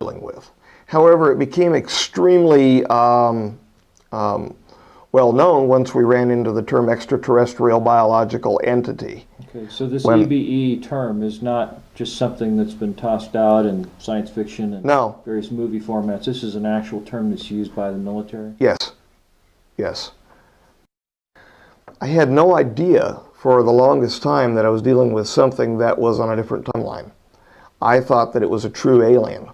dealing with. However, it became extremely well known once we ran into the term extraterrestrial biological entity. Okay, so this EBE term is not just something that's been tossed out in science fiction and No. various movie formats. This is an actual term that's used by the military? Yes. Yes. I had no idea for the longest time that I was dealing with something that was on a different timeline. I thought that it was a true alien.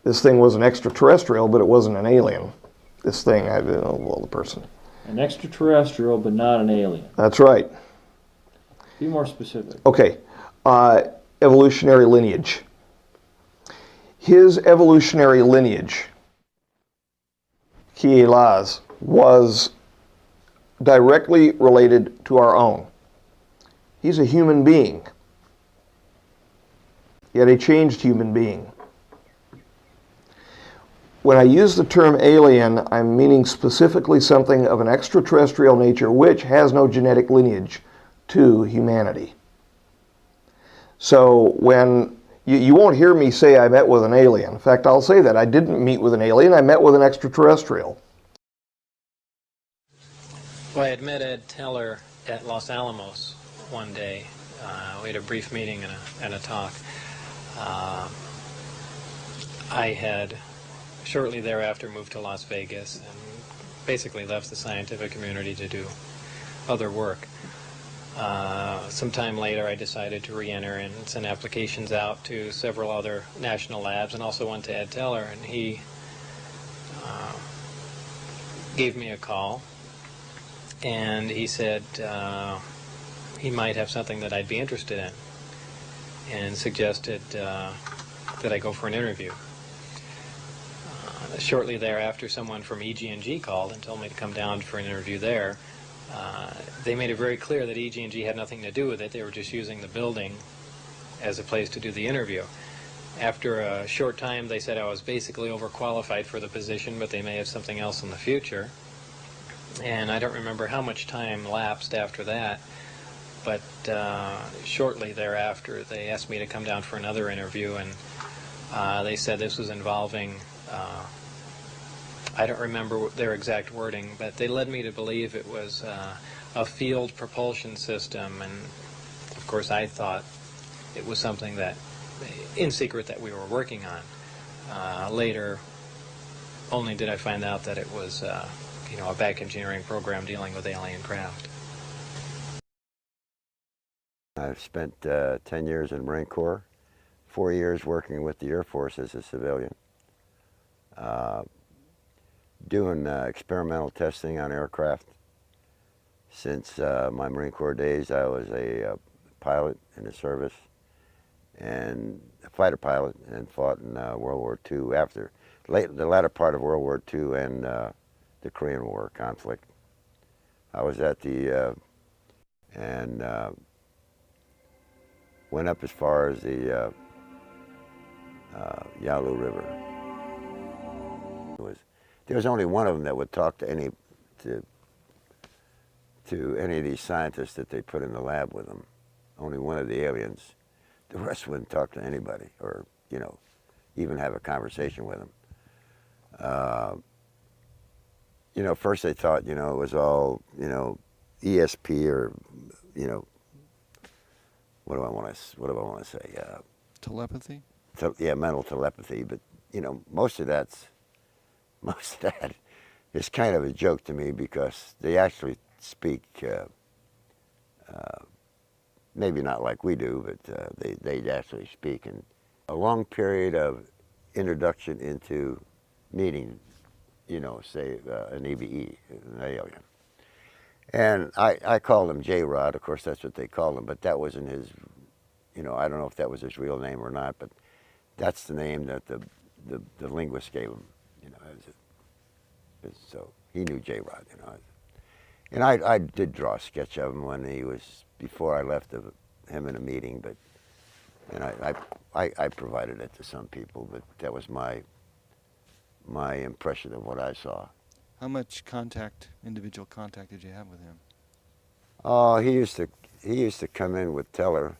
This thing was an extraterrestrial, but it wasn't an alien. This thing, well, the person. An extraterrestrial, but not an alien. That's right. Be more specific. Okay. Evolutionary lineage. His evolutionary lineage, Ki'Elaz, was directly related to our own. He's a human being, yet a changed human being. When I use the term alien, I'm meaning specifically something of an extraterrestrial nature which has no genetic lineage to humanity. So when you won't hear me say I met with an alien. In fact, I'll say that I didn't meet with an alien, I met with an extraterrestrial. Well, I had met Ed Teller at Los Alamos one day. We had a brief meeting and a talk. I had shortly thereafter moved to Las Vegas and basically left the scientific community to do other work. Sometime later I decided to re-enter and send applications out to several other national labs and also one to Ed Teller, and he gave me a call and he said he might have something that I'd be interested in and suggested that I go for an interview. Shortly thereafter, someone from EG&G called and told me to come down for an interview there. They made it very clear that EG&G had nothing to do with it. They were just using the building as a place to do the interview. After a short time, they said I was basically overqualified for the position, but they may have something else in the future. And I don't remember how much time lapsed after that, but shortly thereafter, they asked me to come down for another interview, and they said this was involving I don't remember their exact wording, but they led me to believe it was a field propulsion system, and of course I thought it was something that, in secret, that we were working on. Later, only did I find out that it was, a back engineering program dealing with alien craft. I've spent 10 years in the Marine Corps, 4 years working with the Air Force as a civilian. Doing experimental testing on aircraft. Since my Marine Corps days, I was a pilot in the service and a fighter pilot, and fought in World War II after the latter part of World War II and the Korean War conflict. I was at the and went up as far as the Yalu River. There was only one of them that would talk to any of these scientists that they put in the lab with them. Only one of the aliens. The rest wouldn't talk to anybody, or even have a conversation with them. First they thought it was all ESP, or what do I want to say? Telepathy? Yeah, mental telepathy. But most of that is kind of a joke to me, because they actually speak, maybe not like we do, but they actually speak. And a long period of introduction into meeting, say an EBE, an alien. And I called him J-Rod. Of course, that's what they called him, but that wasn't his, I don't know if that was his real name or not, but that's the name that the linguist gave him. So he knew J-Rod, And I did draw a sketch of him when he was, before I left him in a meeting, and I provided it to some people, but that was my impression of what I saw. How much individual contact did you have with him? Oh, he used to come in with Teller,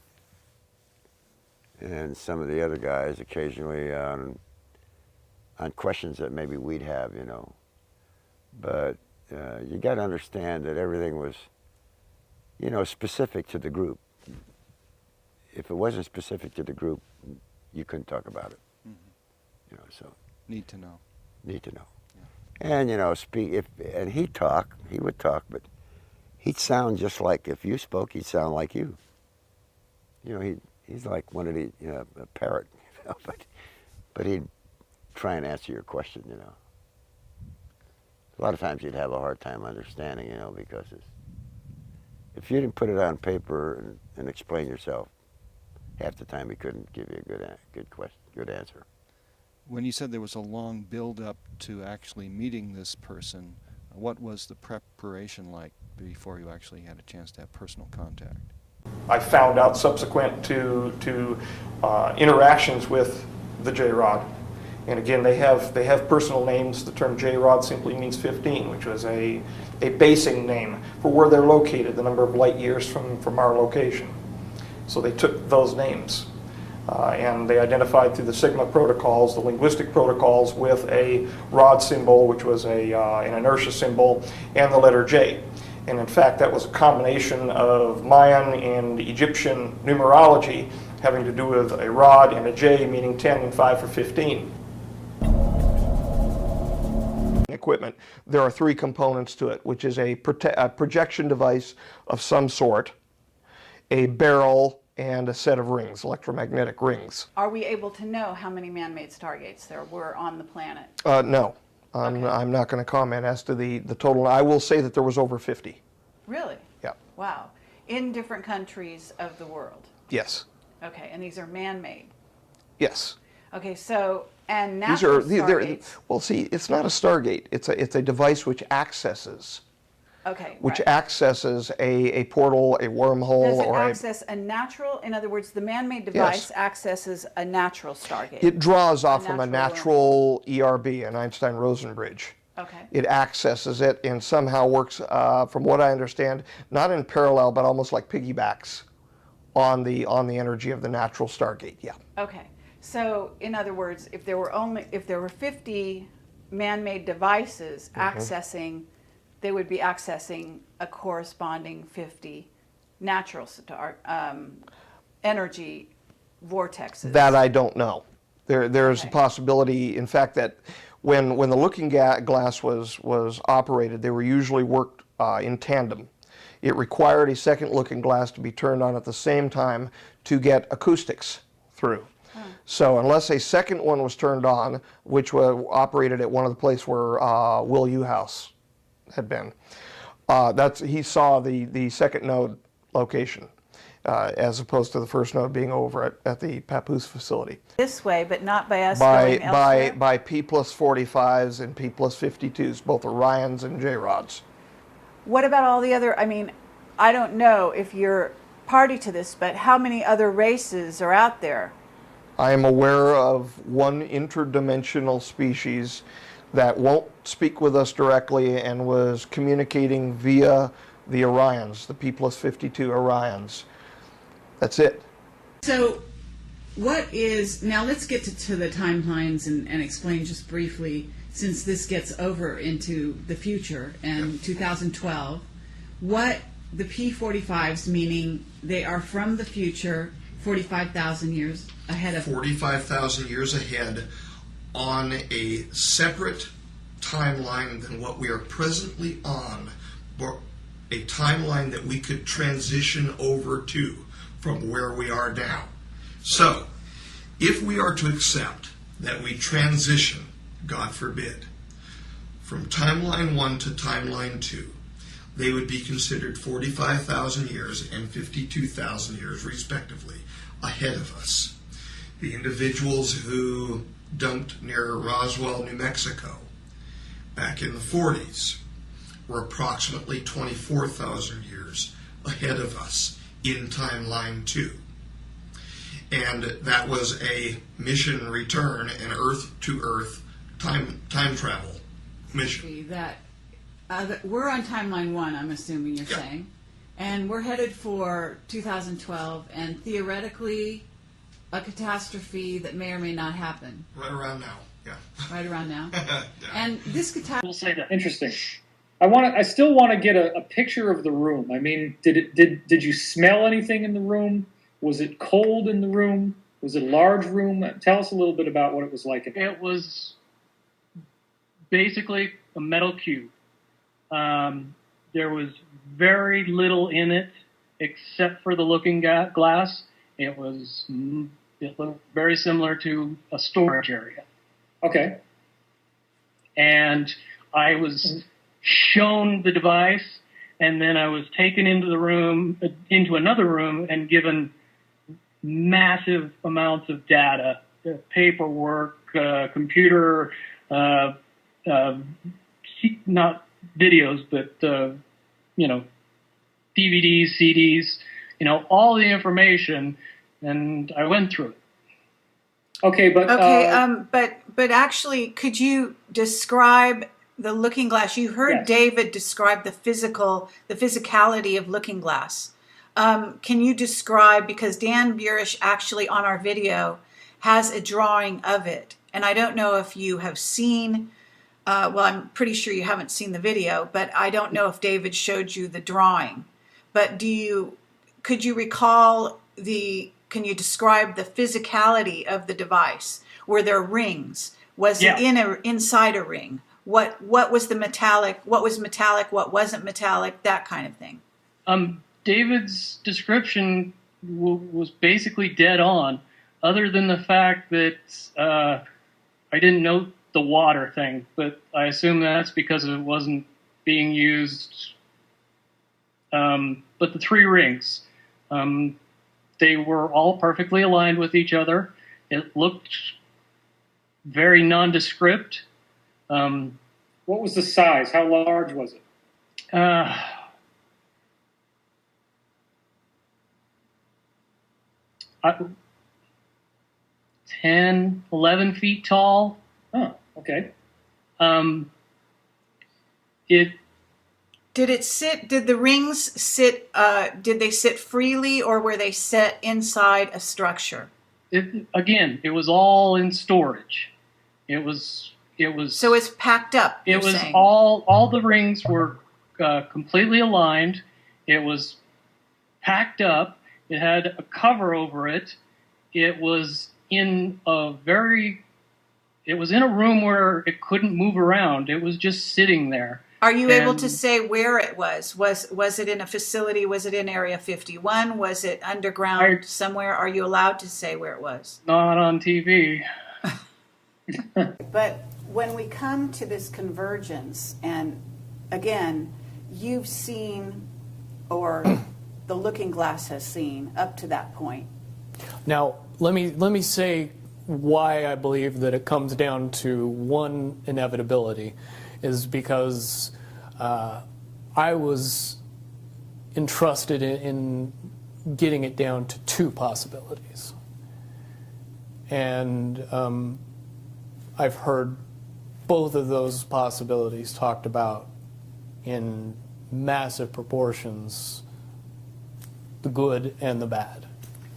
and some of the other guys occasionally on questions that maybe we'd have, you know. But you got to understand that everything was, you know, specific to the group. If it wasn't specific to the group, you couldn't talk about it. You know, so Need to know. need to know. And you know, and he would talk, but he'd sound just like, if you spoke, he'd sound like you. You know, he's like one of the, you know, a parrot, you know, but he'd try and answer your question, you know. A lot of times you'd have a hard time understanding, you know, because if you didn't put it on paper and explain yourself, half the time he couldn't give you a good answer. When you said there was a long build-up to actually meeting this person, what was the preparation like before you actually had a chance to have personal contact? I found out subsequent to interactions with the J-Rod. And again, they have personal names. The term J-Rod simply means 15, which was a basing name for where they're located, the number of light years from our location. So they took those names. And they identified through the Sigma protocols, the linguistic protocols, with a rod symbol, which was an inertia symbol, and the letter J. And in fact, that was a combination of Mayan and Egyptian numerology having to do with a rod and a J, meaning 10 and 5 for 15. Equipment. There are three components to it, which is a projection device of some sort, a barrel, and a set of rings, electromagnetic rings. Are we able to know how many man-made stargates there were on the planet? No. I'm not going to comment as to the total. I will say that there was over 50. Really? Yeah. Wow. In different countries of the world? Yes. Okay, and these are man-made? Yes. Okay, so, and natural stargates? Well, see, it's not a Stargate. It's a device which accesses. Okay, Which right. accesses a portal, a wormhole, Does it or access a natural, in other words, the man-made device Yes. accesses a natural stargate? it draws off from a natural natural ERB, an Einstein-Rosen bridge. Okay. It accesses it and somehow works, from what I understand, not in parallel, but almost like piggybacks on the energy of the natural Stargate. Yeah. Okay. So, in other words, if there were 50 man-made devices accessing, they would be accessing a corresponding 50 natural energy vortexes. That I don't know. There's a possibility, in fact, that when the looking glass was operated, they were usually worked in tandem. It required a second looking glass to be turned on at the same time to get acoustics through. So unless a second one was turned on, which was operated at one of the places where Will Uhouse had been, he saw the second node location, as opposed to the first node being over at the Papoose facility. This way, but not by us going elsewhere? By P plus 45s and P plus 52s, both Orions and J-Rods. What about all the other, I mean, I don't know if you're party to this, but how many other races are out there? I am aware of one interdimensional species that won't speak with us directly and was communicating via the Orions, the P plus 52 Orions. That's it. So now let's get to the timelines and explain just briefly, since this gets over into the future and 2012, what the P45s, meaning they are from the future, 45,000 years ahead of 45,000 years ahead on a separate timeline than what we are presently on, but a timeline that we could transition over to from where we are now. So, if we are to accept that we transition, God forbid, from timeline 1 to timeline 2, they would be considered 45,000 years and 52,000 years, respectively, ahead of us. The individuals who dumped near Roswell, New Mexico, back in the 40s, were approximately 24,000 years ahead of us in timeline 2. And that was a mission return, an Earth-to-Earth time travel mission. that. We're on timeline 1, I'm assuming you're saying. And we're headed for 2012, and theoretically, a catastrophe that may or may not happen Right around now, yeah. right around now. Yeah. And this catastrophe. We'll say that. Interesting. I still want to get a picture of the room. I mean, did you smell anything in the room? Was it cold in the room? Was it a large room? Tell us a little bit about what it was like. It was basically a metal cube. There was very little in it except for the looking glass. It looked very similar to a storage area. Okay. And I was shown the device, and then I was taken into another room and given massive amounts of data, paperwork, computer, not videos, but DVDs, CDs, all the information, and I went through it. Okay, but but actually, could you describe the Looking Glass? You heard Yes. David describe the physicality of Looking Glass. Can you describe, because Dan Burish actually on our video has a drawing of it, and I don't know if you have seen. Well, I'm pretty sure you haven't seen the video, but I don't know if David showed you the drawing. But could you recall can you describe the physicality of the device? Were there rings? Was it inside a ring? What was the metallic? What was metallic? What wasn't metallic? That kind of thing. David's description was basically dead on, other than the fact that I didn't note the water thing, but I assume that's because it wasn't being used. But the three rings, they were all perfectly aligned with each other. It looked very nondescript. what was the size? How large was it? 10, 11 feet tall. Oh, okay. Did the rings sit, did they sit freely, or were they set inside a structure? It was all in storage. It was. So it's packed up. It was all the rings were completely aligned. It was packed up. It had a cover over it. It was in a room where it couldn't move around. It was just sitting there. Are you able to say where it was? Was it in a facility? Was it in Area 51? Was it underground somewhere? Are you allowed to say where it was? Not on TV. But when we come to this convergence, and again, you've seen, or the Looking Glass has seen up to that point. Now, let me say why I believe that it comes down to one inevitability, is because I was entrusted in getting it down to two possibilities. And I've heard both of those possibilities talked about in massive proportions, the good and the bad.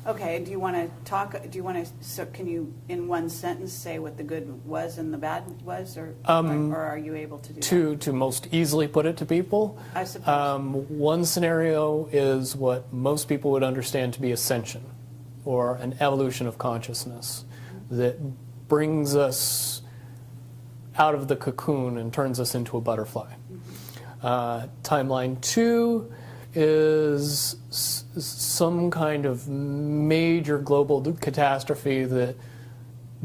Okay, do you want to so can you, in one sentence, say what the good was and the bad was, or are you able to do that? To most easily put it to people, I suppose. one scenario is what most people would understand to be ascension, or an evolution of consciousness that brings us out of the cocoon and turns us into a butterfly. Timeline 2 is some kind of major global catastrophe that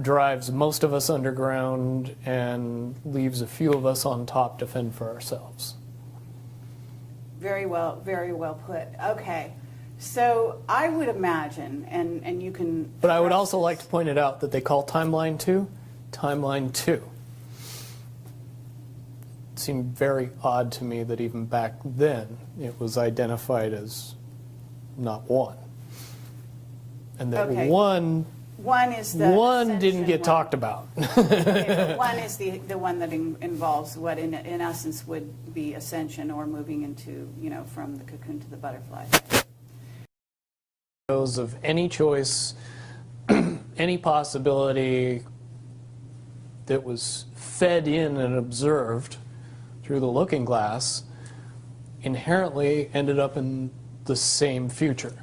drives most of us underground and leaves a few of us on top to fend for ourselves. Very well put. Okay, so I would imagine, and you can... But I would also like to point it out that they call Timeline 2 Timeline 2. It seemed very odd to me that even back then it was identified as not 1. And that one is the one didn't get one. talked about. Okay, but 1 is the one that involves what in essence would be ascension, or moving into, from the cocoon to the butterfly. Of any choice any possibility that was fed in and observed through the looking glass inherently ended up in the same future.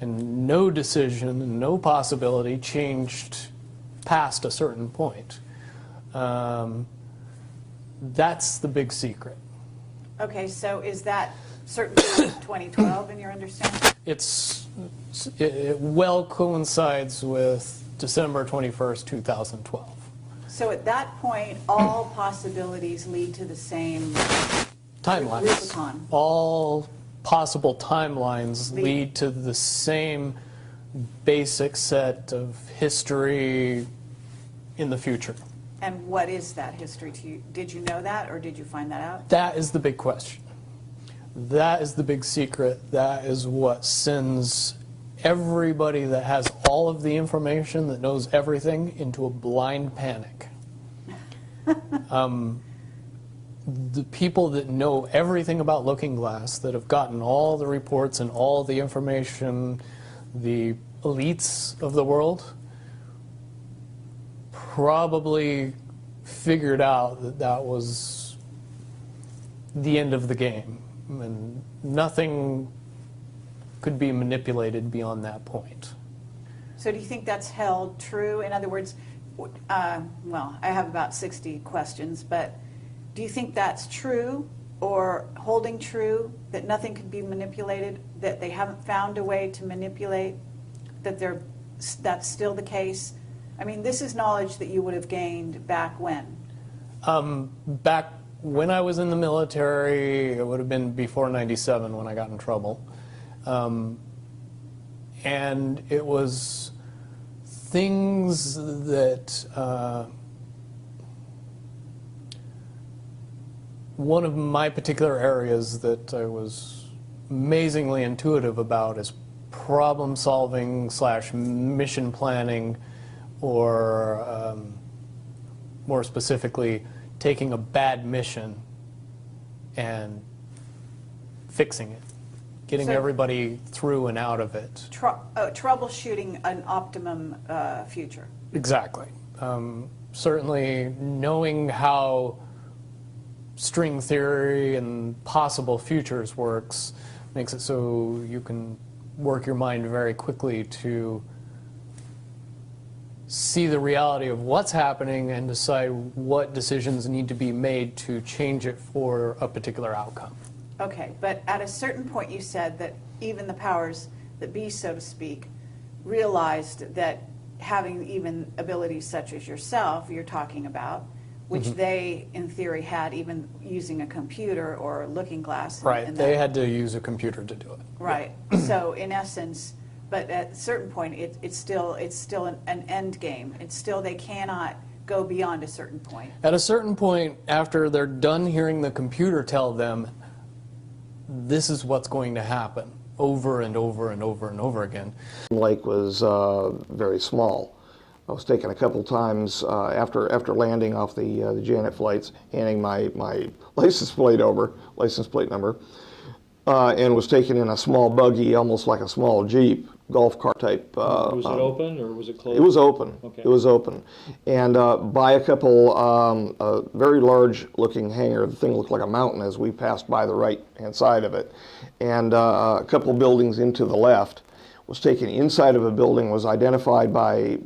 And no decision and no possibility changed past a certain point. That's the big secret. Okay, so is that certainly 2012 in your understanding? It well coincides with December 21st, 2012. So at that point, all possibilities lead to the same Timelines. Rubicon. All possible timelines lead to the same basic set of history in the future. And what is that history to you? Did you know that, or did you find that out? That is the big question. That is the big secret. That is what sends everybody that has all of the information, that knows everything, into a blind panic. The people that know everything about Looking Glass, that have gotten all the reports and all the information, the elites of the world, probably figured out that that was the end of the game, and nothing could be manipulated beyond that point. So do you think that's held true? In other words, well, I have about 60 questions, but do you think that's true, or holding true, that nothing could be manipulated, that they haven't found a way to manipulate, that that's still the case? I mean, this is knowledge that you would have gained back when? Back when I was in the military, it would have been before '97 when I got in trouble. And it was things that one of my particular areas that I was amazingly intuitive about is problem solving / mission planning, or more specifically, taking a bad mission and fixing it, getting So- everybody through and out of it. Troubleshooting an optimum future. Exactly. Certainly knowing how string theory and possible futures works makes it so you can work your mind very quickly to see the reality of what's happening and decide what decisions need to be made to change it for a particular outcome. Okay, but at a certain point you said that even the powers that be, so to speak, realized that having even abilities such as yourself, you're talking about, which they, in theory, had even using a computer or looking glass. Right, and they that. had to use a computer to do it. Right, so in essence, but at a certain point, it's still an end game. It's still, they cannot go beyond a certain point. At a certain point, after they're done hearing the computer tell them, this is what's going to happen, over and over and over and over again. The lake was very small. I was taken a couple times after landing off the Janet flights, handing my license plate number, and was taken in a small buggy, almost like a small Jeep, golf cart type. Was it open or was it closed? It was open. Okay. It was open. And by a couple, a very large looking hangar, the thing looked like a mountain as we passed by the right hand side of it, and a couple buildings into the left. Was taken inside of a building, was identified by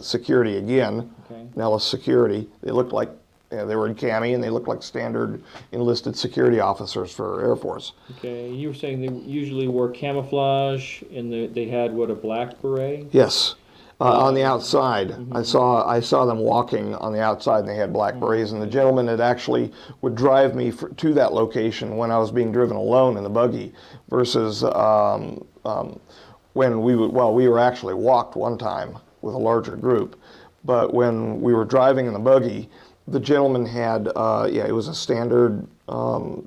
security again, Okay. Nellis Security. They looked like, they were in cami, and they looked like standard enlisted security officers for Air Force. Okay, you were saying they usually wore camouflage, and they had, what, a black beret? Yes, on the outside. I saw them walking on the outside, and they had black berets, and the gentleman that actually would drive me to that location when I was being driven alone in the buggy, versus when we were actually walked one time with a larger group, but when we were driving in the buggy, the gentleman had, it was a standard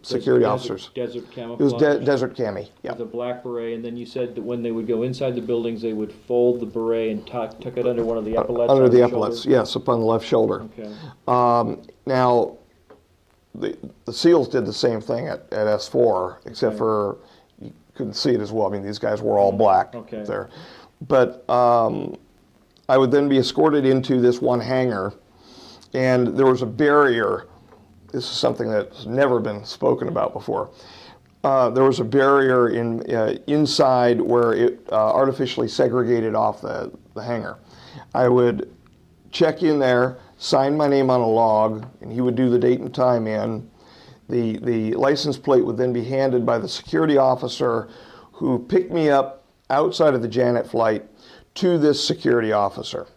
security officers. Desert It camouflage? was desert cami, yeah. With a black beret, and then you said that when they would go inside the buildings, they would fold the beret and tuck it under one of the epaulets? Under on the shoulder? epaulets, yes, up on the left shoulder. Okay. Now, the SEALs did the same thing at S4, except for you couldn't see it as well. I mean, these guys were all black Okay. there. But I would then be escorted into this one hangar, and there was a barrier. This is something that's never been spoken about before. There was a barrier inside where it artificially segregated off the hangar. I would check in there, sign my name on a log, and he would do the date and time in. The license plate would then be handed by the security officer who picked me up outside of the Janet flight to this security officer.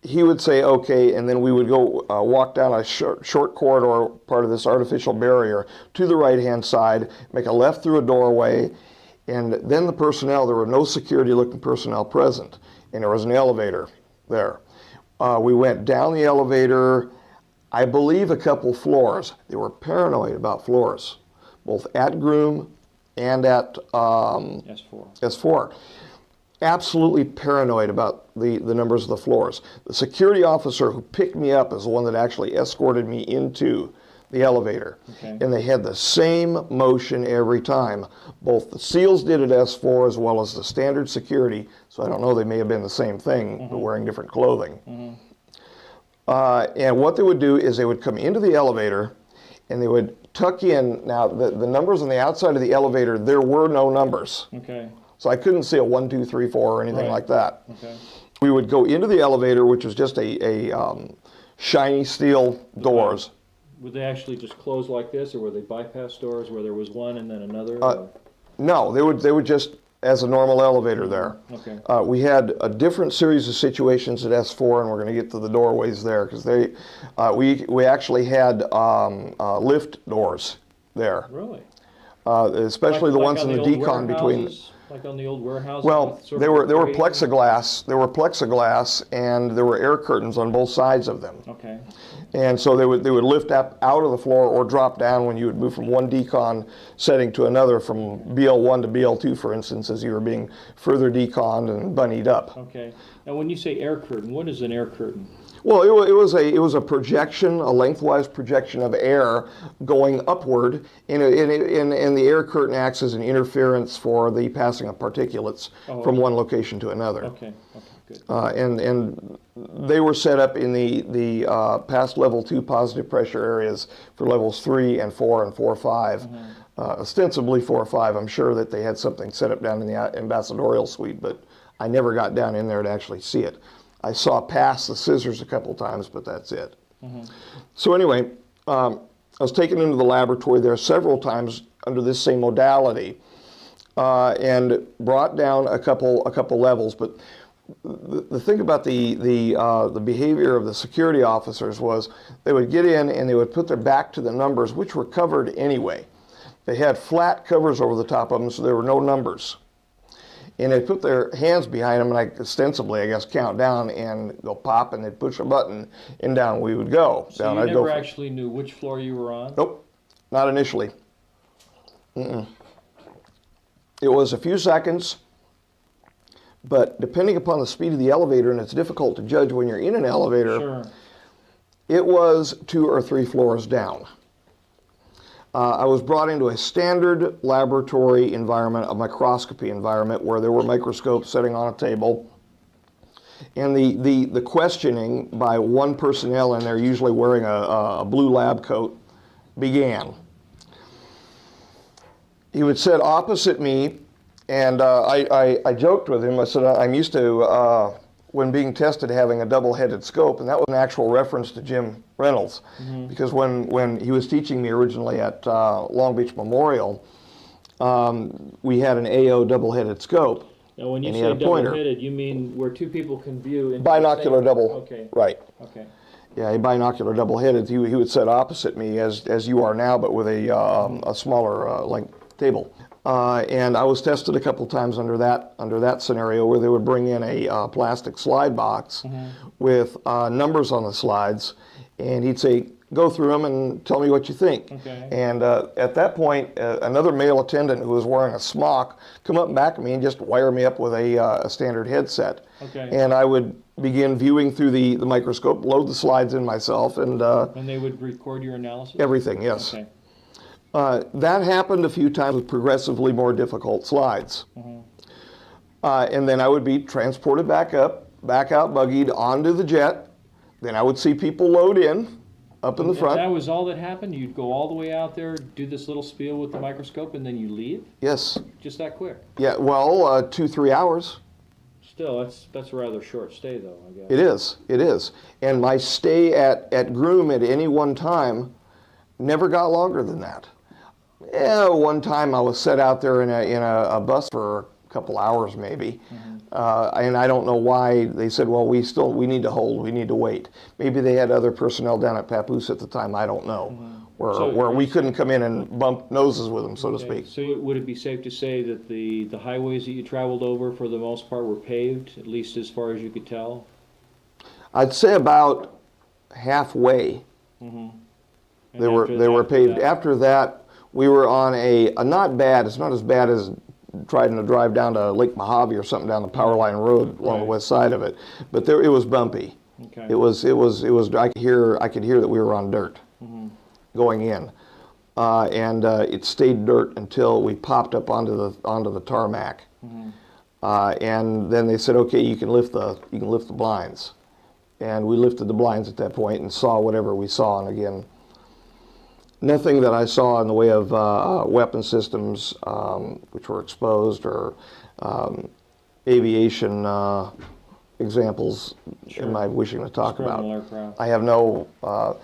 He would say, okay, and then we would go walk down a short corridor, part of this artificial barrier, to the right-hand side, make a left through a doorway, and then the personnel, there were no security-looking personnel present, and there was an elevator there. We went down the elevator, I believe a couple floors. They were paranoid about floors, both at Groom and at S4. Absolutely paranoid about the numbers of the floors. The security officer who picked me up is the one that actually escorted me into the elevator. Okay. And they had the same motion every time. Both the SEALs did at S4 as well as the standard security, so I don't know, they may have been the same thing, but wearing different clothing. And what they would do is they would come into the elevator and they would tuck in. Now, the numbers on the outside of the elevator, there were no numbers. Okay. So I couldn't see a 1, 2, 3, 4 or anything Right. like that. Okay. We would go into the elevator, which was just a shiny steel doors. Would they actually just close like this, or were they bypass doors where there was one and then another? Or? No, they would just, as a normal elevator there. Okay. We had a different series of situations at S4, and we're going to get to the doorways there, because we actually had lift doors there. Really? Especially the ones on in the old decon between. warehouses? Like on the old warehouse? Well, there were plexiglass. There were plexiglass, and there were air curtains on both sides of them. Okay. And so they would lift up out of the floor or drop down when you would move from one decon setting to another, from BL1 to BL2, for instance, as you were being further deconned and bunnied up. Okay. Now, when you say air curtain, what is an air curtain? Well, it was a projection, a lengthwise projection of air going upward, and the air curtain acts as an interference for the passing of particulates from one location to another. Okay. Okay. Good. And they were set up in the past level 2 positive pressure areas for levels 3 and 4 and 4, 5. Ostensibly 4, 5. I'm sure that they had something set up down in the ambassadorial suite, but I never got down in there to actually see it. I saw past the scissors a couple times, but that's it. So anyway, I was taken into the laboratory there several times under this same modality, and brought down a couple levels. But the thing about the behavior of the security officers was they would get in and they would put their back to the numbers, which were covered anyway. They had flat covers over the top of them, so there were no numbers. And they'd put their hands behind them, and ostensibly, I guess, count down and go pop, and they'd push a button, and down we would go. So down you I'd never go actually knew which floor you were on? Nope, not initially. It was a few seconds, but depending upon the speed of the elevator, and it's difficult to judge when you're in an elevator, Sure. it was 2 or 3 floors down. I was brought into a standard laboratory environment, a microscopy environment, where there were microscopes sitting on a table. And the questioning by one personnel in there, usually wearing a blue lab coat, began. He would sit opposite me, and I joked with him. I said, I'm used to, when being tested, having a double-headed scope, and that was an actual reference to Jim Reynolds, because when he was teaching me originally at Long Beach Memorial, we had an AO double-headed scope. Now, when you and he say had a pointer. double-headed, you mean where two people can view into Binocular the same... double, Okay. right. Okay. Yeah, a binocular double-headed. He would sit opposite me as you are now, but with a smaller length table. And I was tested a couple times under that scenario, where they would bring in a plastic slide box with numbers on the slides, and he'd say, go through them and tell me what you think. Okay. And at that point, another male attendant who was wearing a smock come up back at me and just wire me up with a standard headset. Okay. And I would begin viewing through the microscope, load the slides in myself, and And they would record your analysis? everything, yes. Okay. That happened a few times with progressively more difficult slides. And then I would be transported back out, buggied onto the jet. Then I would see people load in, up in the front. That was all that happened? You'd go all the way out there, do this little spiel with the microscope, and then you leave? Yes. Just that quick? Yeah, well, 2-3 hours. Still, that's a rather short stay, though, I guess. It is. And my stay at Groom at any one time never got longer than that. Yeah, one time I was set out there in a bus for a couple hours maybe. And I don't know why they said, well, we need to hold, we need to wait. Maybe they had other personnel down at Papoose at the time, I don't know, where we couldn't come in and bump noses with them, so to speak. So would it be safe to say that the highways that you traveled over, for the most part, were paved, at least as far as you could tell? I'd say about halfway. They were paved. After that, we were on it's not as bad as trying to drive down to Lake Mojave or something down the Power Line Road along the west side of it, but it was bumpy. Okay. It was. I could hear that we were on dirt going in, and it stayed dirt until we popped up onto the tarmac, and then they said, okay, you can lift the blinds, and we lifted the blinds at that point and saw whatever we saw, and again, nothing that I saw in the way of weapon systems which were exposed or aviation examples am I wishing to talk about. Aircraft. I have no, I'll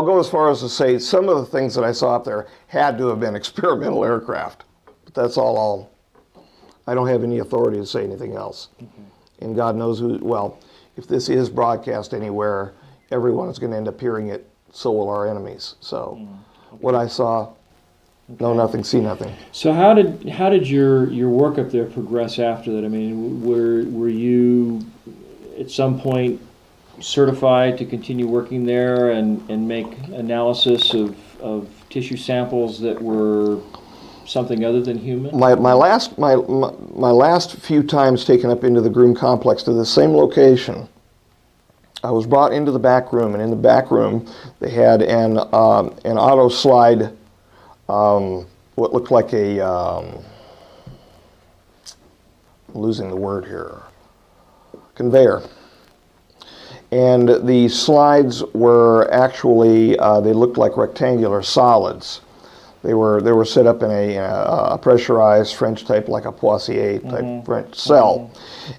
go as far as to say some of the things that I saw up there had to have been experimental aircraft. But that's all I don't have any authority to say anything else. And God knows if this is broadcast anywhere, everyone is going to end up hearing it. So will our enemies. So, what I saw, know nothing, see nothing. So how did your work up there progress after that? I mean, were you at some point certified to continue working there and make analysis of tissue samples that were something other than human? My last few times taken up into the Groom complex to the same location, I was brought into the back room, and in the back room they had an auto slide, what looked like a, I'm losing the word here, conveyor. And the slides were actually, they looked like rectangular solids. They were set up in a pressurized French type, like a Poissier type French cell.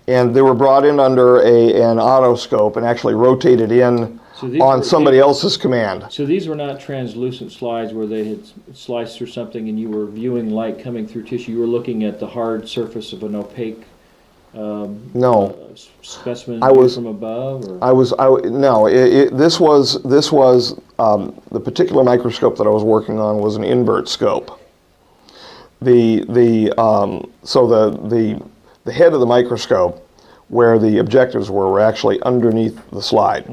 And they were brought in under an otoscope and actually rotated in on somebody else's command. So these were not translucent slides where they had sliced through something and you were viewing light coming through tissue. You were looking at the hard surface of an opaque specimen from above? Or? This was the particular microscope that I was working on was an invert scope. The head of the microscope, where the objectives were actually underneath the slide.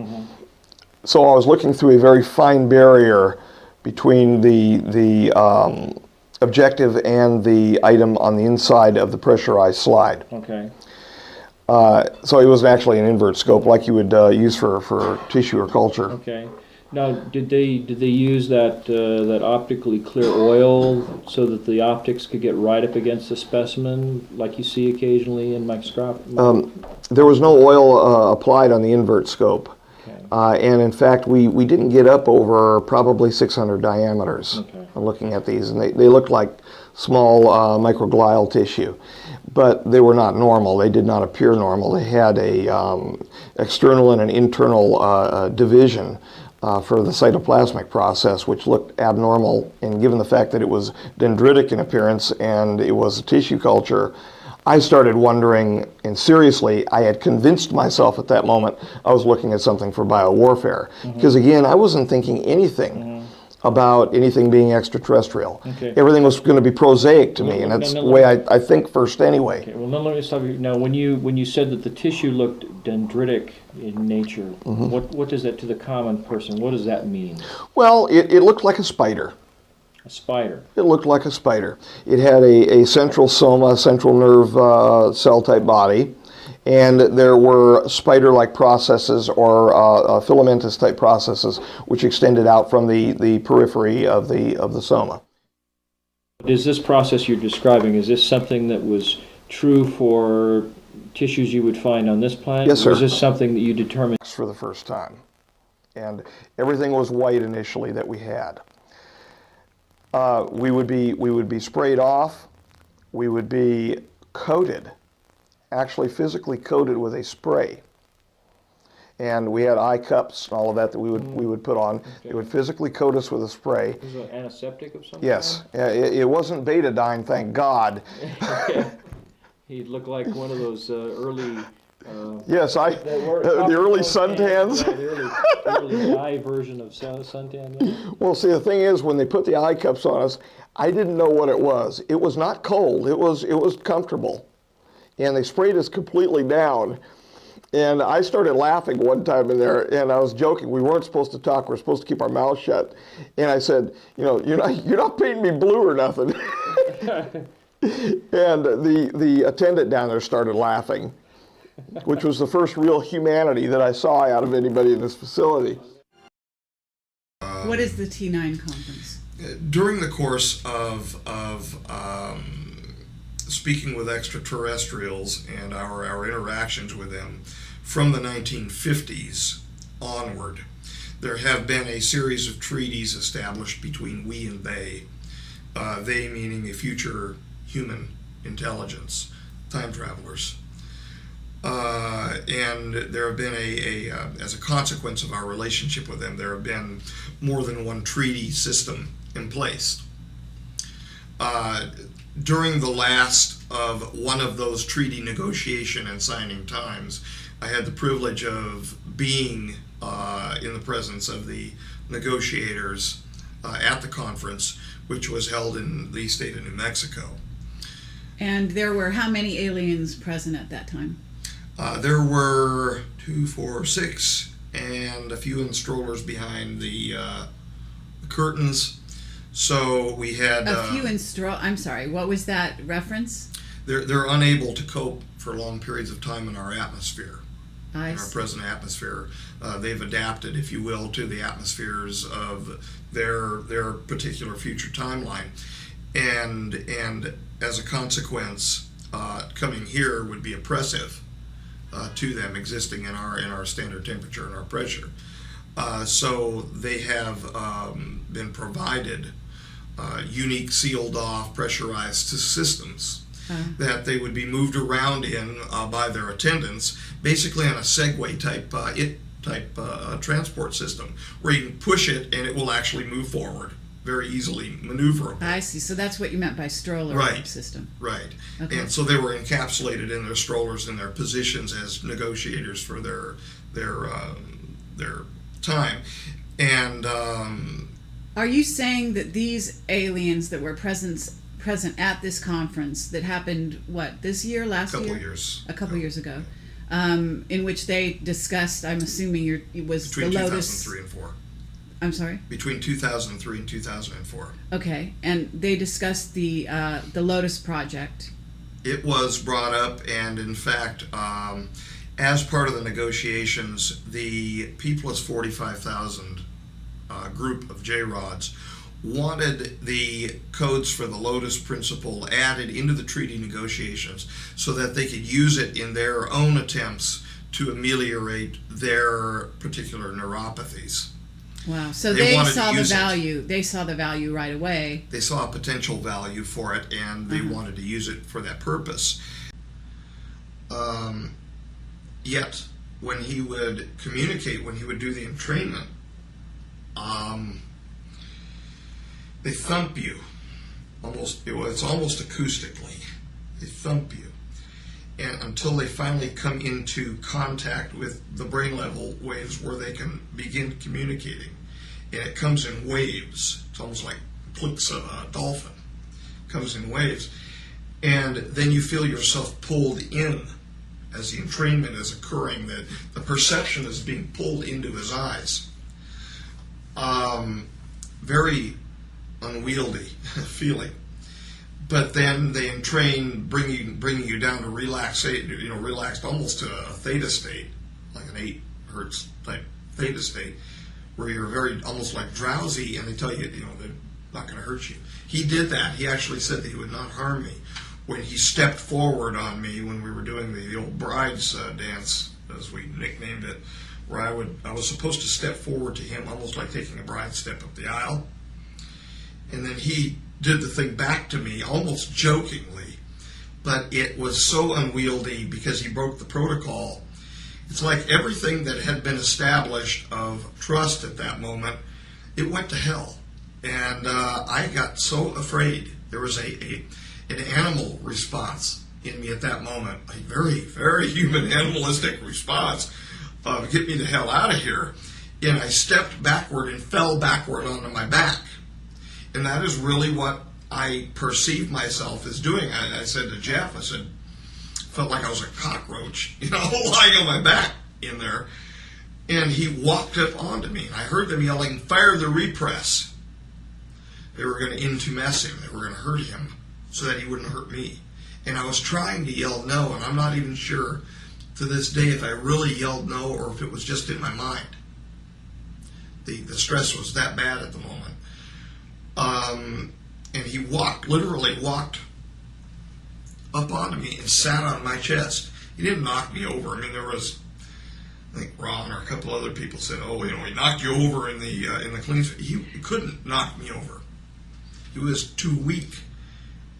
So I was looking through a very fine barrier between the objective and the item on the inside of the pressurized slide. Okay. So it was actually an invert scope, like you would use for tissue or culture. Okay. Now, did they use that optically clear oil so that the optics could get right up against the specimen, like you see occasionally in microscopy? There was no oil applied on the invert scope, and in fact, we didn't get up over probably 600 diameters. Looking at these, and they looked like small microglial tissue, but they were not normal. They did not appear normal. They had a external and an internal division for the cytoplasmic process, which looked abnormal, and given the fact that it was dendritic in appearance and it was a tissue culture, I started wondering, and seriously, I had convinced myself at that moment I was looking at something for biowarfare. Because again, I wasn't thinking anything about anything being extraterrestrial. Everything was going to be prosaic to me, and that's the way I think first anyway. Okay, well, let me stop you. Now, when you said that the tissue looked dendritic in nature, what does that, to the common person, what does that mean? Well, it looked like a spider. A spider? It looked like a spider. It had a central soma, central nerve cell type body, and there were spider-like processes or filamentous type processes which extended out from the periphery of the soma. Is this process you're describing, is this something that was true for tissues you would find on this planet? Yes, Or sir. was this something that you determined? For the first time. And everything was white initially that we had. We would be sprayed off. We would be coated, actually physically coated with a spray. And we had eye cups and all of that we would put on. It would physically coat us with a spray. Is it an antiseptic of some Yes, it wasn't betadine, thank God. kind? He'd look like one of those early. Yes, the early suntans. Yeah, the early dye version of suntan. Yeah. Well, see, the thing is, when they put the eye cups on us, I didn't know what it was. It was not cold. It was comfortable, and they sprayed us completely down. And I started laughing one time in there, and I was joking. We weren't supposed to talk. We're supposed to keep our mouths shut. And I said, you know, you're not painting me blue or nothing. And the attendant down there started laughing, which was the first real humanity that I saw out of anybody in this facility. What is the T9 conference? During the course of speaking with extraterrestrials and our interactions with them from the 1950s onward, there have been a series of treaties established between we and they meaning a future human intelligence, time travelers. And there have been as a consequence of our relationship with them, there have been more than one treaty system in place. During the last of one of those treaty negotiation and signing times, I had the privilege of being in the presence of the negotiators at the conference, which was held in the state of New Mexico. And there were how many aliens present at that time? There were 2, 4, 6, and a few in strollers behind the curtains. So we had A few in I'm sorry, what was that reference? They're unable to cope for long periods of time in our atmosphere. In our present atmosphere. They've adapted, if you will, to the atmospheres of their particular future timeline. And as a consequence, coming here would be oppressive to them, existing in our standard temperature and our pressure. So they have been provided unique sealed off pressurized systems that they would be moved around in by their attendants, basically on a Segway type transport system, where you can push it and it will actually move forward, very easily maneuverable. I see. So that's what you meant by stroller system. Right. Okay. And so they were encapsulated in their strollers in their positions as negotiators for their time. And are you saying that these aliens that were present at this conference that happened, what, this year, last year? A couple years ago, in which they discussed, I'm assuming it was between the Lotus... 2003 and 4. I'm sorry? Between 2003 and 2004. Okay, and they discussed the Lotus project. It was brought up, and in fact, as part of the negotiations, the People's 45,000 group of J-Rods wanted the codes for the Lotus Principle added into the treaty negotiations so that they could use it in their own attempts to ameliorate their particular neuropathies. Wow, so they saw the value. They saw the value right away. They saw a potential value for it, and they wanted to use it for that purpose. Yet, when he would communicate, when he would do the entrainment, they thump you. It's almost acoustically. They thump you. And until they finally come into contact with the brain level waves where they can begin communicating. And it comes in waves. It's almost like clicks of a dolphin. It comes in waves. And then you feel yourself pulled in as the entrainment is occurring, that the perception is being pulled into his eyes. Very unwieldy feeling. But then they entrain, bringing you down to relaxed almost to a theta state, like an 8 hertz type theta state, where you're very almost like drowsy, and they tell you, they're not going to hurt you. He did that. He actually said that he would not harm me. when he stepped forward on me when we were doing the old bride's dance, as we nicknamed it, where I was supposed to step forward to him almost like taking a bride step up the aisle. And then he did the thing back to me almost jokingly, but it was so unwieldy because he broke the protocol. It's like everything that had been established of trust at that moment, it went to hell. And I got so afraid. There was an animal response in me at that moment, a very, very human animalistic response of get me the hell out of here. And I stepped backward and fell backward onto my back. And that is really what I perceived myself as doing. I said to Jeff, I said, felt like I was a cockroach, lying on my back in there. And he walked up onto me. And I heard them yelling, "Fire the repress." They were going to intumesce him. They were going to hurt him so that he wouldn't hurt me. And I was trying to yell no, and I'm not even sure to this day if I really yelled no or if it was just in my mind. The stress was that bad at the moment. And he literally walked up onto me and sat on my chest. He didn't knock me over. I mean, there was, I think Ron or a couple other people said, "Oh, he knocked you over in the clean." He couldn't knock me over. He was too weak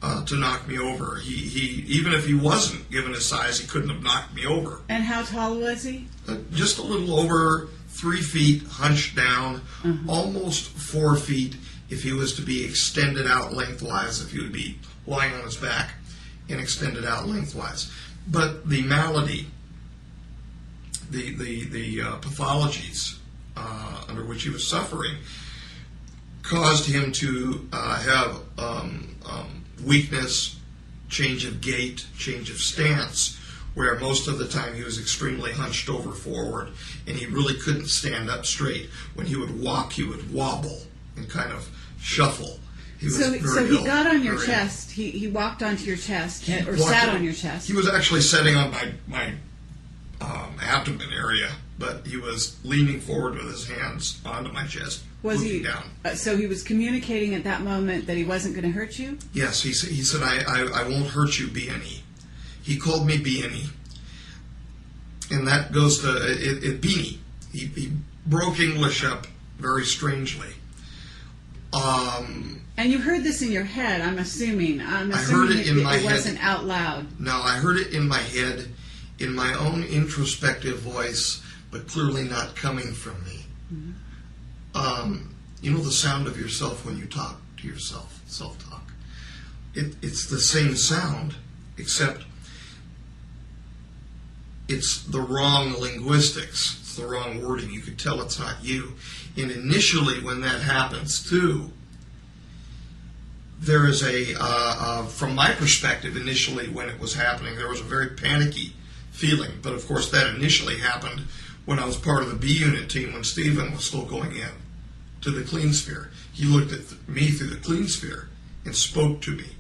to knock me over. He even if he wasn't given his size, he couldn't have knocked me over. And how tall was he? Just a little over 3 feet, hunched down, almost 4 feet if he was to be extended out lengthwise, if he would be lying on his back and extended out lengthwise. But the malady, the pathologies under which he was suffering caused him to have weakness, change of gait, change of stance, where most of the time he was extremely hunched over forward, and he really couldn't stand up straight. When he would walk, he would wobble and kind of shuffle. So he got on your chest. He walked onto your chest, or sat on your chest. He was actually sitting on my abdomen area, but he was leaning forward with his hands onto my chest, looking down. So he was communicating at that moment that he wasn't going to hurt you? Yes, he said, I won't hurt you, Beanie. He called me Beanie. And that goes to Beanie. He broke English up very strangely. And you heard this in your head, I'm assuming. I heard it in my head. It wasn't out loud. No, I heard it in my head, in my own introspective voice, but clearly not coming from me. You know the sound of yourself when you talk to yourself, self-talk. It's the same sound, except it's the wrong linguistics. It's the wrong wording. You could tell it's not you. And initially when that happens too, there is from my perspective, initially when it was happening, there was a very panicky feeling. But of course that initially happened when I was part of the B unit team when Stephen was still going in to the clean sphere. He looked at me through the clean sphere and spoke to me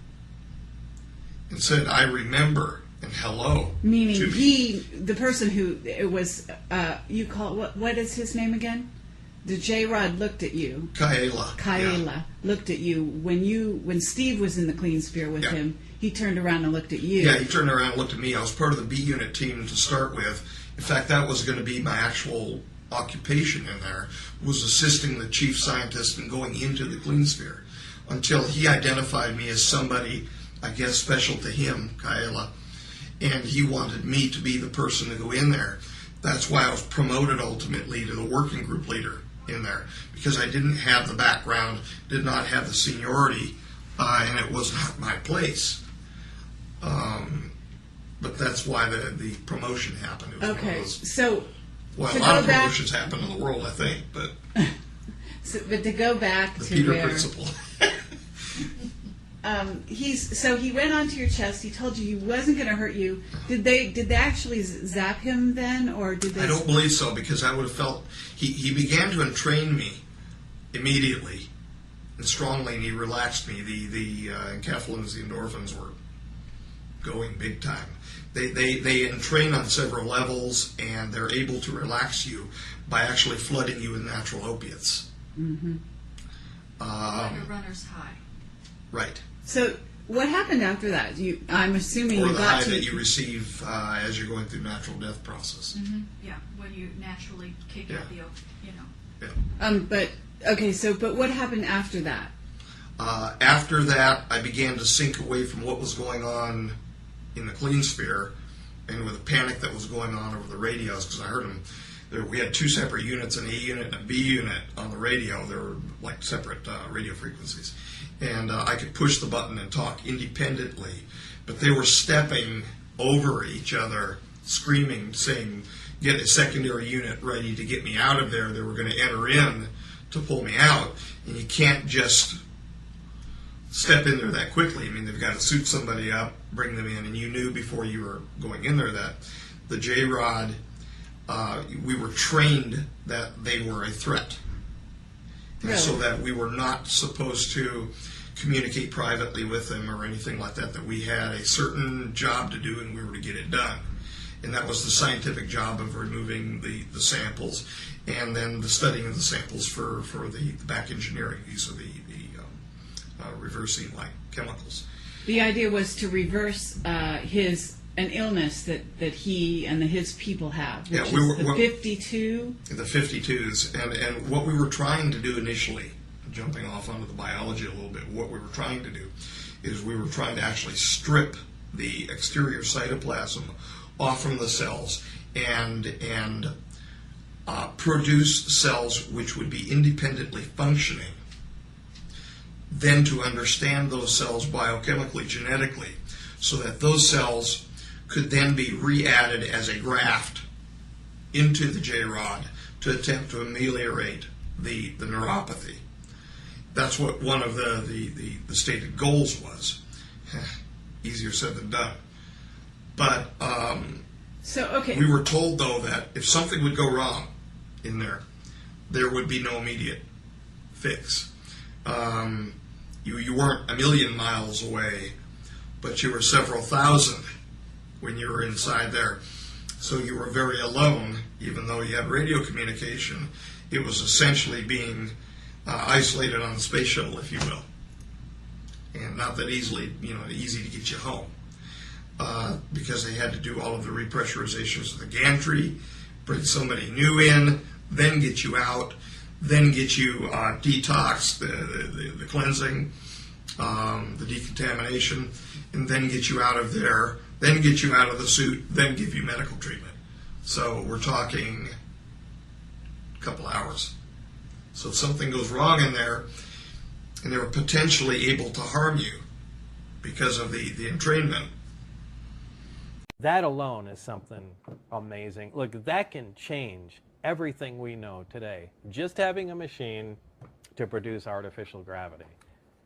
and said, "I remember," and hello. Meaning the person who it was, you call, what is his name again? The J-Rod looked at you. Kaela looked at you when Steve was in the clean sphere with him. He turned around and looked at you. Yeah, he turned around and looked at me. I was part of the B unit team to start with. In fact, that was going to be my actual occupation in there, was assisting the chief scientist in going into the clean sphere, until he identified me as somebody, I guess, special to him, Kaela, and he wanted me to be the person to go in there. That's why I was promoted ultimately to the working group leader in there, because I didn't have the background, did not have the seniority, and it was not my place. But that's why the promotion happened. It was okay, one of those, so a lot of promotions happen in the world, I think, but but to go back the to Peter where principle. He went onto your chest. He told you he wasn't going to hurt you. Did they actually zap him then, or did they? I don't believe so, because I would have felt he began to entrain me immediately and strongly, and he relaxed me. The enkephalins, the endorphins were going big time. They entrain on several levels, and they're able to relax you by actually flooding you with natural opiates. Mm-hmm. Like a runner's high. Right. So what happened after that? I'm assuming Or you the got high to that you receive as you're going through natural death process. Yeah, when you naturally kick Yeah. out the, you know. Yeah. But what happened after that? After that, I began to sink away from what was going on in the clean sphere, and with the panic that was going on over the radios, because I heard them. We had two separate units, an A unit and a B unit on the radio. They were like separate radio frequencies, and I could push the button and talk independently, but they were stepping over each other, screaming, saying, "Get a secondary unit ready to get me out of there." They were going to enter in to pull me out, and you can't just step in there that quickly. I mean, they've got to suit somebody up, bring them in, and you knew before you were going in there that the J-Rod, we were trained that they were a threat. And so that we were not supposed to communicate privately with them or anything like that, that we had a certain job to do and we were to get it done. And that was the scientific job of removing the samples and then the studying of the samples for the back engineering, use of the reversing like chemicals. The idea was to reverse an illness that he and his people have, which is the 52. The 52s, and what we were trying to do initially, jumping off onto the biology a little bit, what we were trying to do is we were trying to actually strip the exterior cytoplasm off from the cells and produce cells which would be independently functioning. Then to understand those cells biochemically, genetically, so that those cells could then be re-added as a graft into the J-rod to attempt to ameliorate the neuropathy. That's what one of the stated goals was. Easier said than done. But we were told, though, that if something would go wrong in there would be no immediate fix. You weren't a million miles away, but you were several thousand when you were inside there. So you were very alone, even though you had radio communication. It was essentially being isolated on the space shuttle, if you will. And not that easy to get you home. Because they had to do all of the repressurizations of the gantry, bring somebody new in, then get you out, then get you detox, the cleansing, the decontamination, and then get you out of there, then get you out of the suit, then give you medical treatment. So we're talking a couple hours. So if something goes wrong in there, and they were potentially able to harm you because of the entrainment. That alone is something amazing. Look, that can change everything we know today. Just having a machine to produce artificial gravity.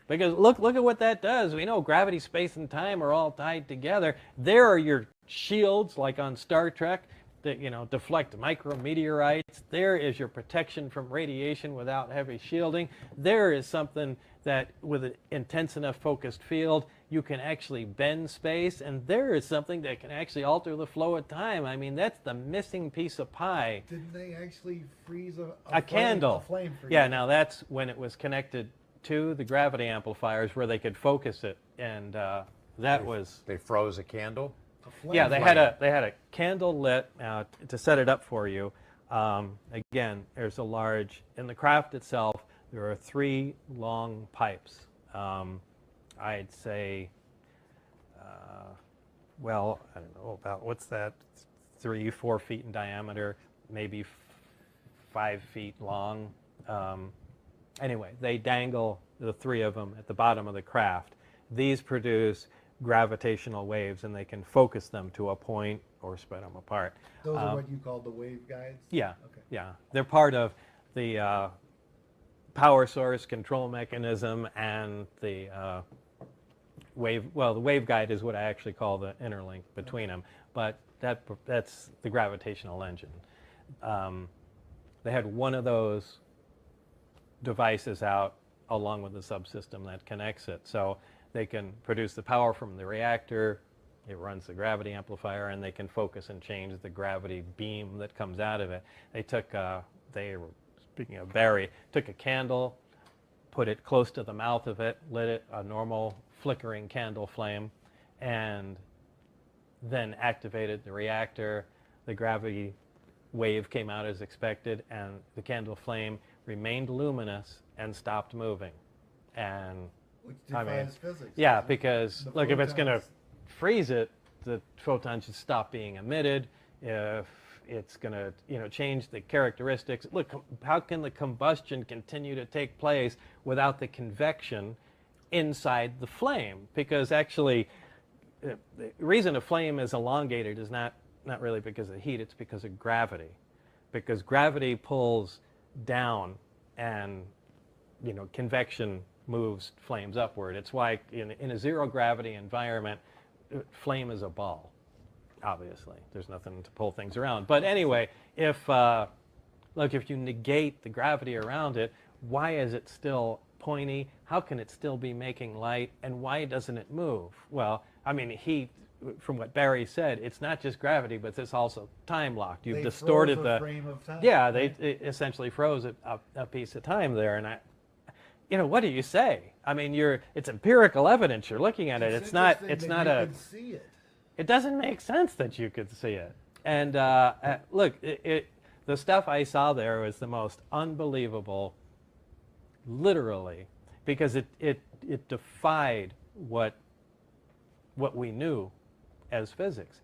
Because look at what that does. We know gravity, space, and time are all tied together. There are your shields, like on Star Trek, that deflect micrometeorites. There is your protection from radiation without heavy shielding. There is something that, with an intense enough focused field, you can actually bend space, and there is something that can actually alter the flow of time. I mean, that's the missing piece of pie. Didn't they actually freeze a candle? A flame for yeah, you? Now that's when it was connected to the gravity amplifiers where they could focus it, and They froze a candle? Yeah, they had a candle lit to set it up for you. Again, there's a large, in the craft itself, there are 3 long pipes. I'd say, I don't know about, what's that, 3-4 feet in diameter, maybe 5 feet long. Anyway, they dangle, the 3 of them, at the bottom of the craft. These produce gravitational waves, and they can focus them to a point or spread them apart. Those are what you call the wave guides? Yeah, Okay. yeah. They're part of the power source control mechanism and the wave. Well, the waveguide is what I actually call the interlink between them, but that's the gravitational engine. They had one of those devices out along with the subsystem that connects it. So they can produce the power from the reactor, it runs the gravity amplifier, and they can focus and change the gravity beam that comes out of it. Speaking of Barry, took a candle, put it close to the mouth of it, lit it a normal flickering candle flame, and then activated the reactor. The gravity wave came out as expected, and the candle flame remained luminous and stopped moving. And Which I mean, defies physics. yeah, doesn't it? because The look, if it's going to photons- freeze it, the photon should stop being emitted. If it's going to, change the characteristics. Look, how can the combustion continue to take place without the convection inside the flame? Because actually, the reason a flame is elongated is not really because of heat, it's because of gravity. Because gravity pulls down and, convection moves flames upward. It's why in a zero gravity environment, flame is a ball. Obviously, there's nothing to pull things around. But anyway, if you negate the gravity around it, why is it still pointy? How can it still be making light? And why doesn't it move? Well, I mean, heat, from what Barry said, it's not just gravity, but it's also time locked. You've They distorted froze a frame of time. Yeah, they essentially froze a piece of time there. And what do you say? I mean, it's empirical evidence. You're looking at it. It's not interesting that not you a. could see it. It doesn't make sense that you could see it. And look, the stuff I saw there was the most unbelievable, literally, because it defied what we knew as physics.